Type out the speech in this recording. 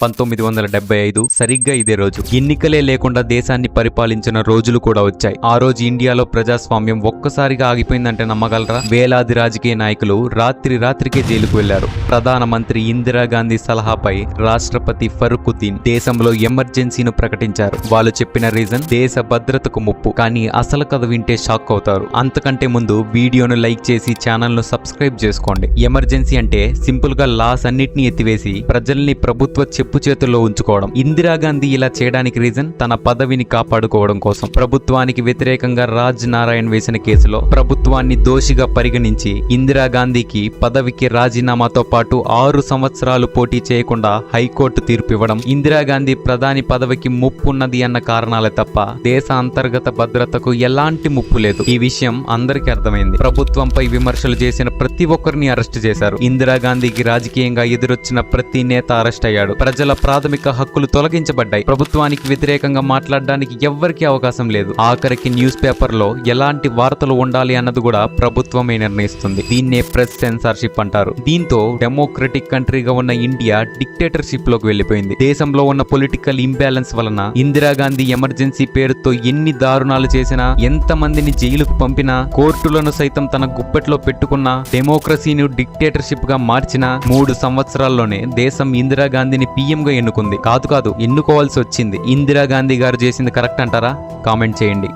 1975 సరిగ్గా ఇదే రోజు ఎన్నికలే లేకుండా దేశాన్ని పరిపాలించిన రోజులు కూడా వచ్చాయి. ఆ రోజు ఇండియాలో ప్రజాస్వామ్యం ఒక్కసారిగా ఆగిపోయిందంటే నమ్మగలరా? వేలాది రాజకీయ నాయకులు రాత్రికే జైలుకు వెళ్లారు. ప్రధానమంత్రి ఇందిరాగాంధీ సలహాపై రాష్ట్రపతి ఫరూఖుద్దీన్ దేశంలో ఎమర్జెన్సీని ప్రకటించారు. వాళ్ళు చెప్పిన రీజన్ దేశ భద్రతకు ముప్పు. కానీ అసలు కథ వింటే షాక్ అవుతారు. అంతకంటే ముందు వీడియోను లైక్ చేసి ఛానల్ ను సబ్స్క్రైబ్ చేసుకోండి. ఎమర్జెన్సీ అంటే సింపుల్ గా లాస్ అన్నిటిని ఎత్తివేసి ప్రజల్ని ప్రభుత్వ చెప్పు చేతుల్లో ఉంచుకోవడం. ఇందిరాగాంధీ ఇలా చేయడానికి రీజన్ తన పదవిని కాపాడుకోవడం కోసం. ప్రభుత్వానికి వ్యతిరేకంగా రాజ్ నారాయణ్ వేసిన కేసులో ప్రభుత్వాన్ని దోషిగా పరిగణించి ఇందిరాగాంధీకి పదవికి రాజీనామాతో పాటు 6 సంవత్సరాలు పోటీ చేయకుండా హైకోర్టు తీర్పు ఇవ్వడం ఇందిరాగాంధీ ప్రధాని పదవికి ముప్పు ఉన్నది అన్న కారణాలే తప్ప దేశ అంతర్గత భద్రతకు ఎలాంటి ముప్పు లేదు. ఈ విషయం అందరికీ అర్థమైంది. ప్రభుత్వంపై విమర్శలు చేసిన ప్రతి ఒక్కరిని అరెస్ట్ చేశారు. ఇందిరాగాంధీకి రాజకీయంగా ఎదురొచ్చిన ప్రతి నేత అరెస్ట్ అయ్యాడు. ప్రజల ప్రాథమిక హక్కులు తొలగించబడ్డాయి. ప్రభుత్వానికి వ్యతిరేకంగా మాట్లాడడానికి ఎవ్వరికీ అవకాశం లేదు. ఆఖరికి న్యూస్ పేపర్ లో ఎలాంటి వార్తలు ఉండాలి అన్నది కూడా ప్రభుత్వమే నిర్ణయిస్తుంది. దీన్నే ప్రెస్ సెన్సార్షిప్ అంటారు. దీంతో డెమోక్రటిక్ కంట్రీగా ఉన్న ఇండియా డిక్టేటర్షిప్ లోకి వెళ్లిపోయింది. దేశంలో ఉన్న పొలిటికల్ ఇంబ్యాలెన్స్ వలన ఇందిరాగాంధీ ఎమర్జెన్సీ పేరుతో ఎన్ని దారుణాలు చేసినా, ఎంత మందిని జైలుకు పంపినా, కోర్టులను సైతం తన గుప్పెట్లో పెట్టుకున్నా, డెమోక్రసీని డిక్టేటర్షిప్ గా మార్చిన 3 సంవత్సరాల్లోనే దేశం ఇందిరాగాంధీని పీఎంగా ఎన్నుకుంది. కాదు ఎన్నుకోవాల్సి వచ్చింది. ఇందిరాగాంధీ గారు చేసింది కరెక్ట్ అంటారా? కామెంట్ చేయండి.